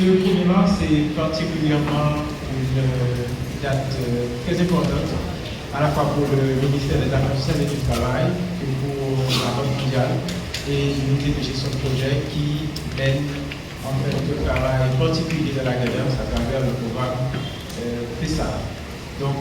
Ce 1er mars est particulièrement une date très importante, à la fois pour le ministère des Affaires sociales et du Travail que pour la Banque mondiale et l'unité de gestion de projet qui mène en fait un travail particulier de la Gaillance à travers le programme PESA. Donc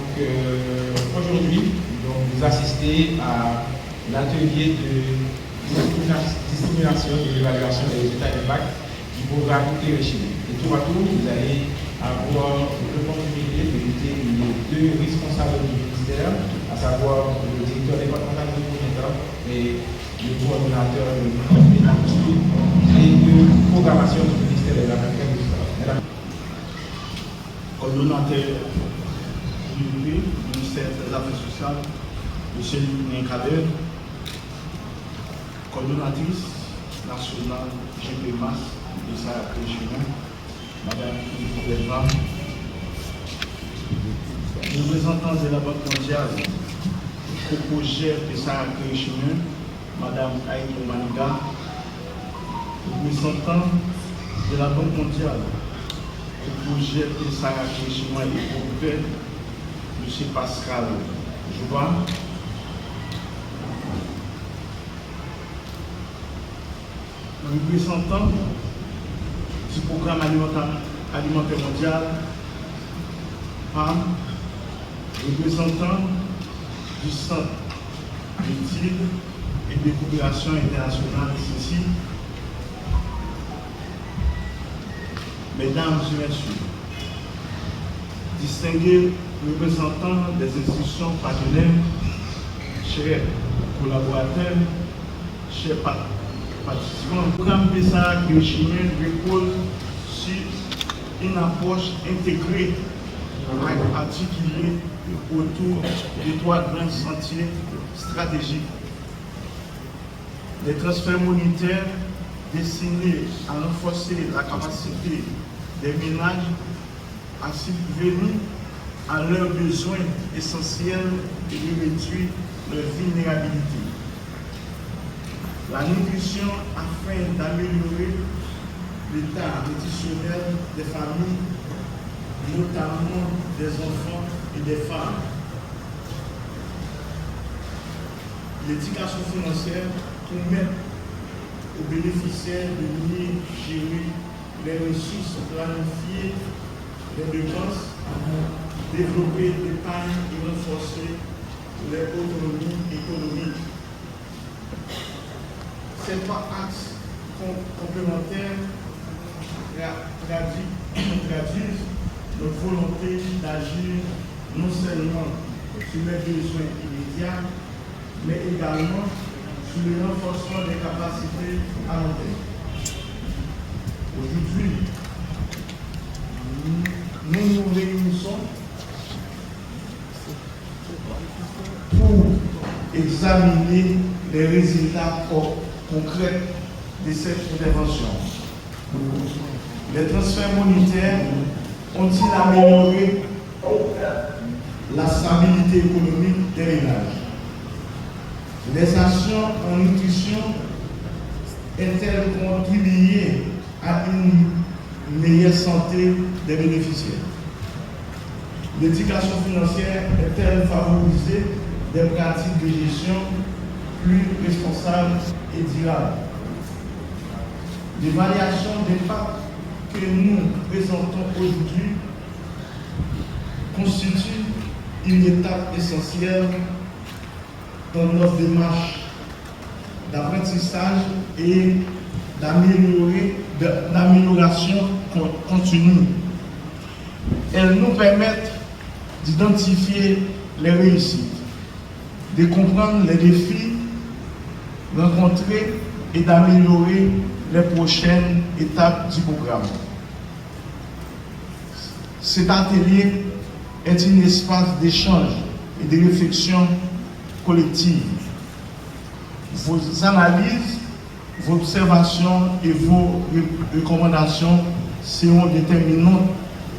aujourd'hui, vous assistez à l'atelier de discrimination de l'évaluation des résultats d'impact du programme Chimie. Et tour à tour, vous allez avoir l'opportunité de visiter les deux responsables du ministère, à savoir le directeur départemental de premier temps et le coordonnateur de l'industrie et de programmation du ministère des Affaires sociales. Coordonnateur du ministère des Affaires sociales, M. Lilian Kader, coordonnatrice nationale GPMAS de Sarah Chemin, Mme Yves Belva, représentant de la Banque mondiale, co-projet de Sarah Chemin, Mme Aïdou Maniga, représentant de la Banque mondiale, co-projet de Sarah Chemin et co-projet, M. Pascal Jouba, représentant du programme alimentaire mondial, PAM, représentant du Centre d'études et de coopération internationale CECI, Mesdames et Messieurs, distingués représentants des institutions partenaires, chers collaborateurs, chers participants, le programme PESA Chimien repose sur une approche intégrée articulée autour de 3 grands sentiers stratégiques. Les transferts monétaires destinés à renforcer la capacité des ménages à subvenir à leurs besoins essentiels et de réduire leur vulnérabilité. La nutrition afin d'améliorer l'état nutritionnel des familles, notamment des enfants et des femmes. L'éducation financière permet aux bénéficiaires de mieux gérer les ressources planifiées, les dépenses, développer l'épargne et renforcer leur autonomie économique. Ces 3 axes complémentaires traduisent notre volonté d'agir non seulement sur les besoins immédiats, mais également sur le renforcement des capacités à long terme. Aujourd'hui, nous nous réunissons pour examiner les résultats concrets de cette intervention. Les transferts monétaires ont-ils amélioré la stabilité économique des ménages? Les actions en nutrition ont-elles contribué à une meilleure santé des bénéficiaires? L'éducation financière est-elle favorisée des pratiques de gestion plus responsables et durables? L'évaluation d'impact que nous présentons aujourd'hui constitue une étape essentielle dans notre démarche d'apprentissage et d'amélioration continue. Elles nous permettent d'identifier les réussites, de comprendre les défis rencontrés et d'améliorer les prochaines étapes du programme. Cet atelier est un espace d'échange et de réflexion collective. Vos analyses, vos observations et vos recommandations seront déterminantes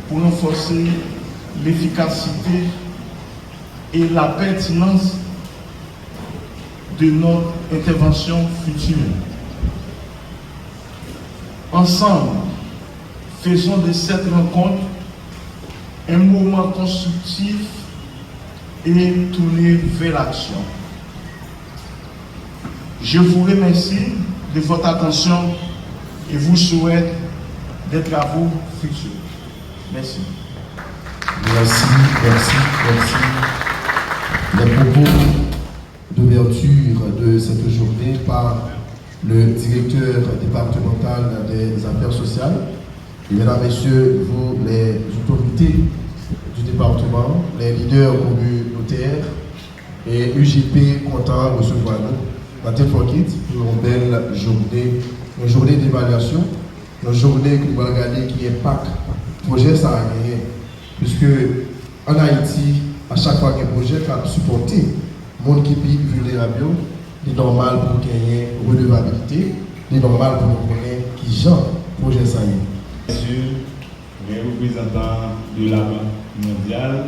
pour renforcer l'efficacité et la pertinence de notre intervention future. Ensemble, faisons de cette rencontre un moment constructif et tourné vers l'action. Je vous remercie de votre attention et vous souhaite des travaux futurs. Merci. Merci. Les propos d'ouverture de cette journée par le directeur départemental des affaires sociales. Et mesdames, messieurs, vous, les autorités du département, les leaders communautaires et UGP content de recevoir nous. Matin for Kids pour une belle journée, une journée d'évaluation, une journée que nous allons regarder qui impacte le projet ça a gagné. Puisque en Haïti, à chaque fois qu'un projet a supporté le monde qui est vulnérable, c'est normal pour qu'il y ait une redevabilité, c'est normal pour nous connaître qui genre projet ça y est. Monsieur, les représentants de la Banque mondiale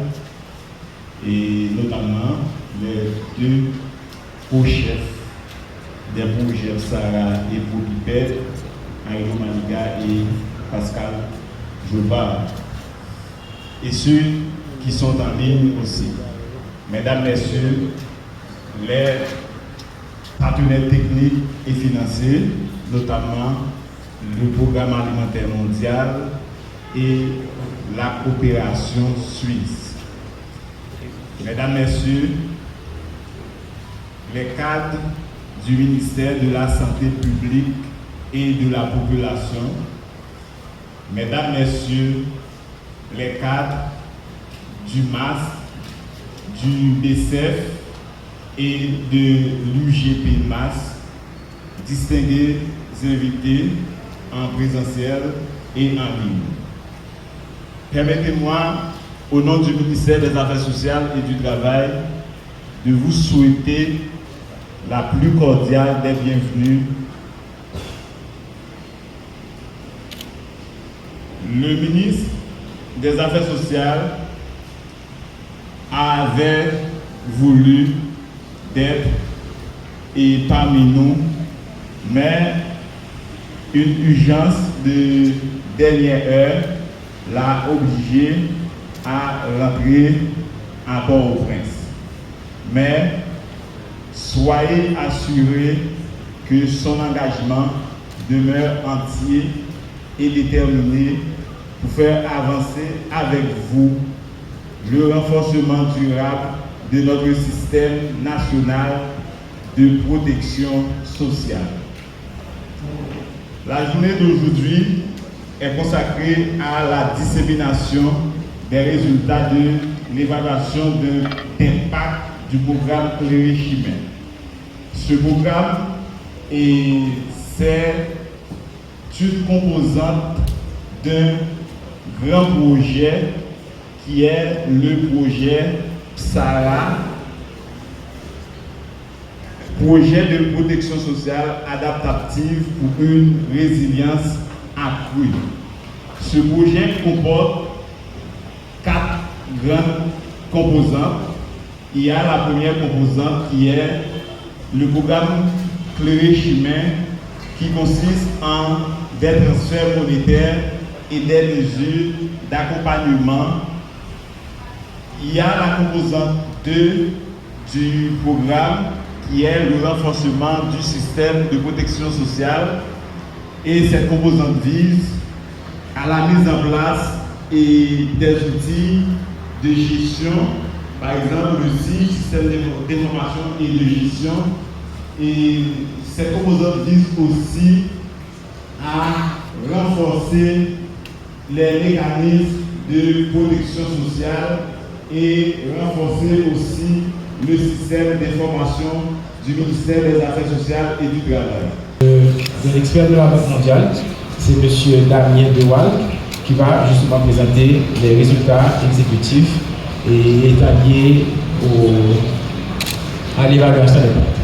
et notamment les deux co-chefs des projets Sarah et Poupipet, Aïdo Maniga et Pascal Joubard, et ceux qui sont en ligne aussi. Mesdames, Messieurs, les partenaires techniques et financiers, notamment le Programme alimentaire mondial et la coopération suisse. Mesdames, Messieurs, les cadres du ministère de la Santé publique et de la population, Mesdames, Messieurs, les cadres du MAS, du BCF et de l'UGP MAS, distingués invités en présentiel et en ligne. Permettez-moi, au nom du ministère des Affaires sociales et du Travail, de vous souhaiter la plus cordiale des bienvenues. Le ministre des Affaires sociales avait voulu d'être parmi nous, mais une urgence de dernière heure l'a obligé à rentrer à Port-au-Prince. Mais soyez assurés que son engagement demeure entier et déterminé pour faire avancer avec vous le renforcement durable de notre système national de protection sociale. La journée d'aujourd'hui est consacrée à la dissémination des résultats de l'évaluation d'impact du programme Cléry-Chimay. Ce programme c'est une composante d'un grand projet qui est le projet PSARA, projet de protection sociale adaptative pour une résilience accrue. Ce projet comporte 4 grandes composantes. Il y a la première composante qui est le programme Cléry-Chimay qui consiste en des transferts monétaires et des mesures d'accompagnement. Il y a la composante 2 du programme qui est le renforcement du système de protection sociale, et cette composante vise à la mise en place des outils de gestion, par exemple le système d'information et de gestion, et cette composante vise aussi à renforcer les mécanismes de protection sociale et renforcer aussi le système d'information du ministère des Affaires sociales et du Travail. L'expert de la Banque mondiale, c'est M. Damien Dewal, qui va justement présenter les résultats exécutifs et établis à l'évaluation des comptes.